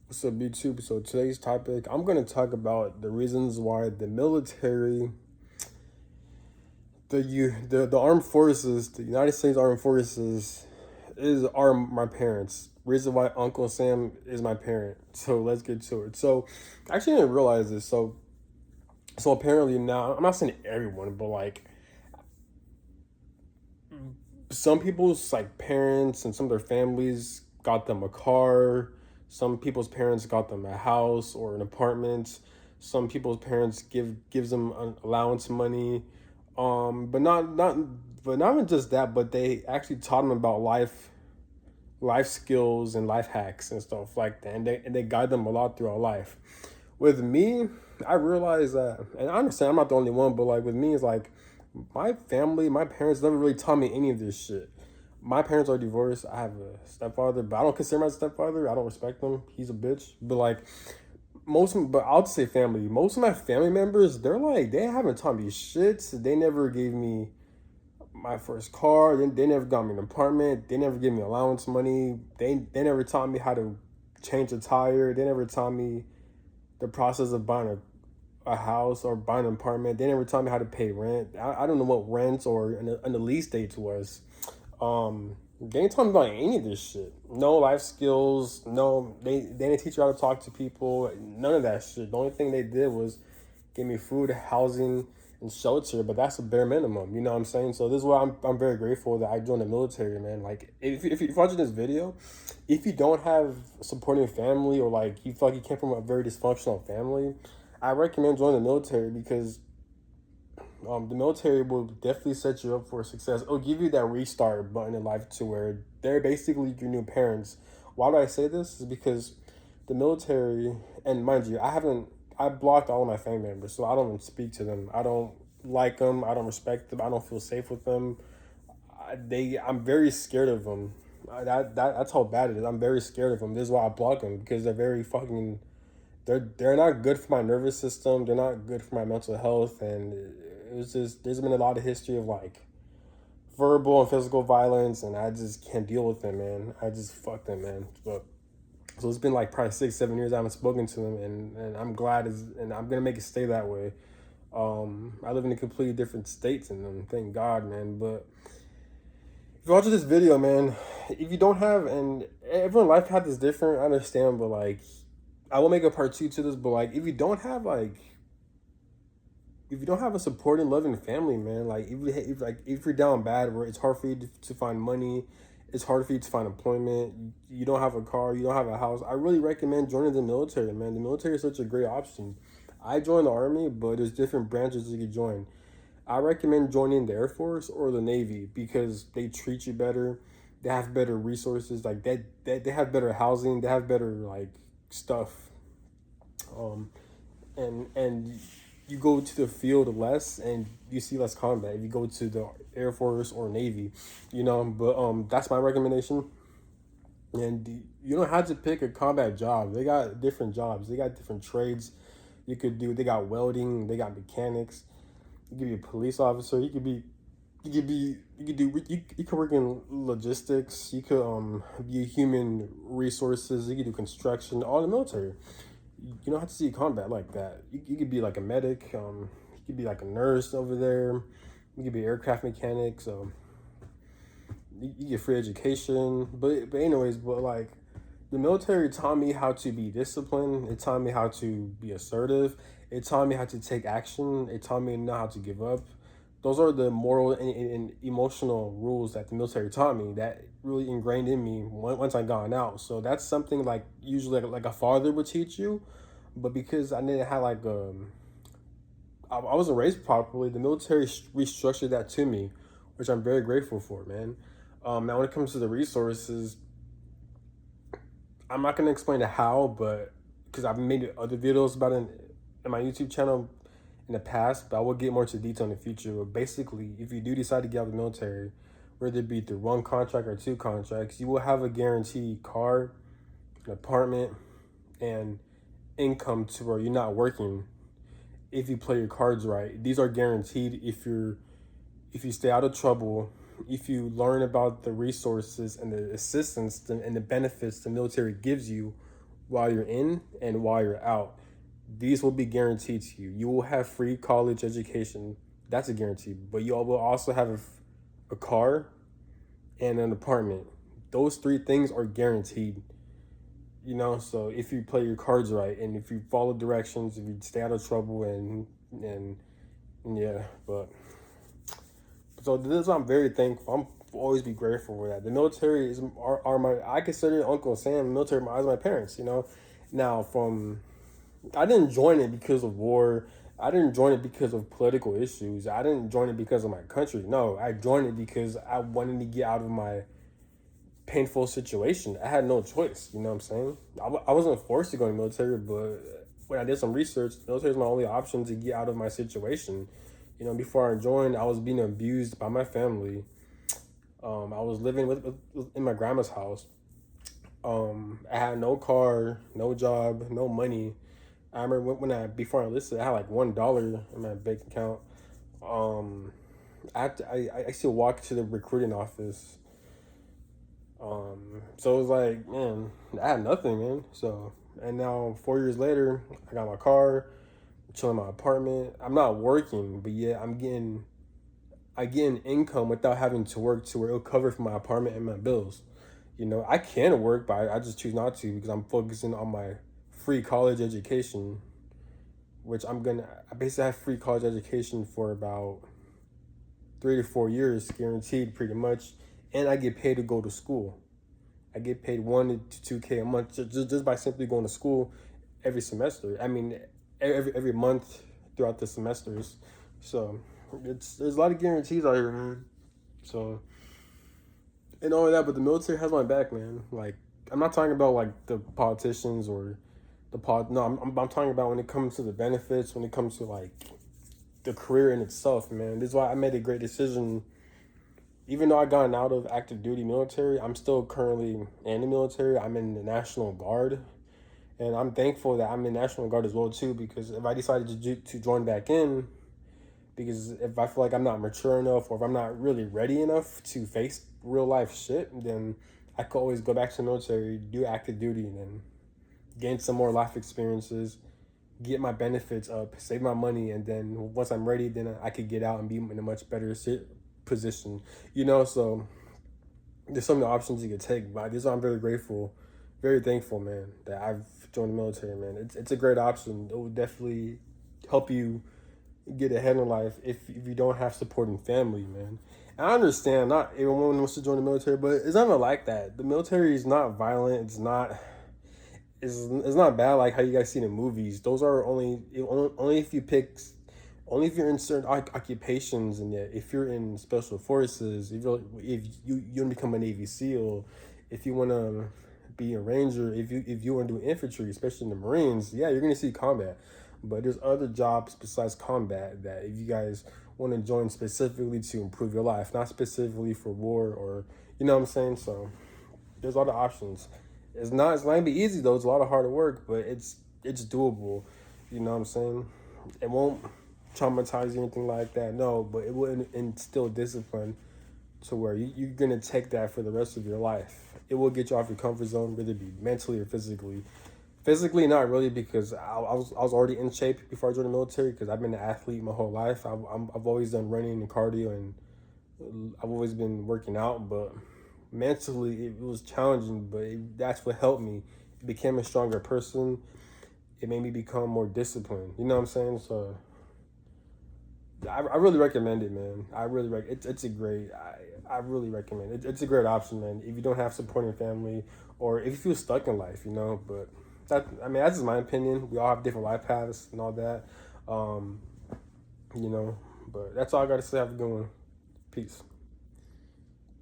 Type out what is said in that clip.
What's up, YouTube? So today's topic, I'm going to talk about the reasons why the military, the armed forces, the United States Armed Forces, are my parents. Reason why Uncle Sam is my parent. So let's get to it. So I actually didn't realize this. So apparently now, I'm not saying everyone, but like some people's like parents and some of their families got them a car. Some people's parents got them a house or an apartment. Some people's parents gives them an allowance money. But not even just that, but they actually taught them about life skills and life hacks and stuff like that, and they guide them a lot throughout life. With me, I realize that, and I understand I'm not the only one, but like with me, it's like my family, my parents never really taught me any of this shit. My parents are divorced. I have a stepfather, but I don't consider my stepfather. I don't respect him. He's a bitch. But like but I'll just say family. Most of my family members, they haven't taught me shit. They never gave me my first car. They never got me an apartment. They never gave me allowance money. They never taught me how to change a tire. They never taught me the process of buying a house or buying an apartment. They never taught me how to pay rent. I don't know what rent or an lease dates was. They ain't talking about any of this shit. No life skills. No, they didn't teach you how to talk to people. None of that shit. The only thing they did was give me food, housing, and shelter. But that's a bare minimum. You know what I'm saying? So this is why I'm very grateful that I joined the military, man. Like if you're watching this video, if you don't have a supporting family or like you feel like you came from a very dysfunctional family, I recommend joining the military because the military will definitely set you up for success. It'll give you that restart button in life to where they're basically your new parents. Why do I say this? Is because the military, and mind you, I blocked all of my family members, so I don't even speak to them. I don't like them. I don't respect them. I don't feel safe with them. I'm very scared of them. That's how bad it is. I'm very scared of them. This is why I block them because they're very fucking. They're not good for my nervous system. They're not good for my mental health, and it was just there's been a lot of history of like verbal and physical violence, and I just can't deal with them, man. I just fuck them, man. But so it's been like probably 6 7 years I haven't spoken to them, and I'm glad, and I'm gonna make it stay that way. I live in a completely different states, and thank God, man. But if you're watching this video, man, if you don't have, and everyone life path is different, I understand, but like I will make a part two to this, but like if you don't have a supporting, loving family, man, like if you're down bad, where it's hard for you to find money, it's hard for you to find employment, you don't have a car, you don't have a house, I really recommend joining the military, man. The military is such a great option. I joined the army, but there's different branches you could join. I recommend joining the Air Force or the Navy because they treat you better. They have better resources, like they have better housing, they have better like stuff. Um, and you go to the field less and you see less combat if you go to the Air Force or Navy, you know. But that's my recommendation. And you don't have to pick a combat job. They got different jobs. They got different trades you could do. They got welding. They got mechanics. You could be a police officer. You could work in logistics. You could be human resources. You could do construction. All in the military. You don't have to see combat like that. You could be like a medic. You could be like a nurse over there. You could be an aircraft mechanic. So you get free education. But anyways, but like the military taught me how to be disciplined. It taught me how to be assertive. It taught me how to take action. It taught me not how to give up. Those are the moral and emotional rules that the military taught me that really ingrained in me once I got out. So that's something like usually like a father would teach you, but because I didn't have like I wasn't raised properly, the military restructured that to me, which I'm very grateful for, man. Now when it comes to the resources, I'm not gonna explain the how, but because I've made other videos about it in my YouTube channel in the past, but I will get more into detail in the future. But basically, if you do decide to get out of the military, whether it be through one contract or two contracts, you will have a guaranteed car, an apartment, and income to where you're not working if you play your cards right. These are guaranteed if you stay out of trouble, if you learn about the resources and the assistance and the benefits the military gives you while you're in and while you're out. These will be guaranteed to you. You will have free college education. That's a guarantee. But you will also have a car and an apartment. Those three things are guaranteed. So if you play your cards right and if you follow directions, if you stay out of trouble and yeah, but so this is why I'm very thankful. I'm always be grateful for that. The military are my, I consider Uncle Sam, the military as my parents. Now from I didn't join it because of war. I didn't join it because of political issues. I didn't join it because of my country. No, I joined it because I wanted to get out of my painful situation. I had no choice. You know what I'm saying? I wasn't forced to go to the military, but when I did some research, the military is my only option to get out of my situation. Before I joined, I was being abused by my family. I was living in my grandma's house. I had no car, no job, no money. I remember before I enlisted, I had like $1 in my bank account. Um, I still walk to the recruiting office. So it was like, man, I had nothing, man. So, and now 4 years later, I got my car, chilling in my apartment. I'm not working, but yeah, I get an income without having to work to where it'll cover for my apartment and my bills. I can work, but I just choose not to because I'm focusing on my free college education, which I basically have free college education for about 3 to 4 years, guaranteed pretty much, and I get paid to go to school. I get paid 1 to 2K a month just by simply going to school every semester. I mean, every month throughout the semesters. So there's a lot of guarantees out here, man. So and all of that, but the military has my back, man. Like I'm not talking about like the politicians or no, I'm talking about when it comes to the benefits, when it comes to like the career in itself, man. This is why I made a great decision. Even though I gotten out of active duty military, I'm still currently in the military. I'm in the National Guard, and I'm thankful that I'm in National Guard as well too. Because if I decided to join back in, because if I feel like I'm not mature enough or if I'm not really ready enough to face real life shit, then I could always go back to the military, do active duty, and then gain some more life experiences, get my benefits up, save my money, and then once I'm ready, then I could get out and be in a much better position. So there's so many options you could take. But this is why I'm very grateful, very thankful, man, that I've joined the military, man. It's a great option. It will definitely help you get ahead in life if you don't have supporting family, man. And I understand not everyone wants to join the military, but it's not like that. The military is not violent. It's not bad like how you guys see in the movies. Those are only if you pick, only if you're in certain occupations, and yet if you're in special forces, if you want to become a Navy SEAL, if you want to be a ranger, if you want to do infantry, especially in the Marines, yeah, you're gonna see combat. But there's other jobs besides combat that if you guys want to join specifically to improve your life, not specifically for war or you know what I'm saying. So there's a lot of options. It's not gonna be easy though. It's a lot of hard work, but it's doable. You know what I'm saying? It won't traumatize you or anything like that. No, but it will instill discipline to where you're gonna take that for the rest of your life. It will get you off your comfort zone, whether it be mentally or physically. Physically, not really, because I was already in shape before I joined the military. Because I've been an athlete my whole life. I've always done running and cardio, and I've always been working out. But mentally, it was challenging. But that's what helped me. It became a stronger person. It made me become more disciplined. You know what I'm saying? So I really recommend it, man. I really it's a great. I really recommend it. It's a great option, man. If you don't have supporting family, or if you feel stuck in life, But that's just my opinion. We all have different life paths and all that, you know. But that's all I got to say. Have a good one. Peace.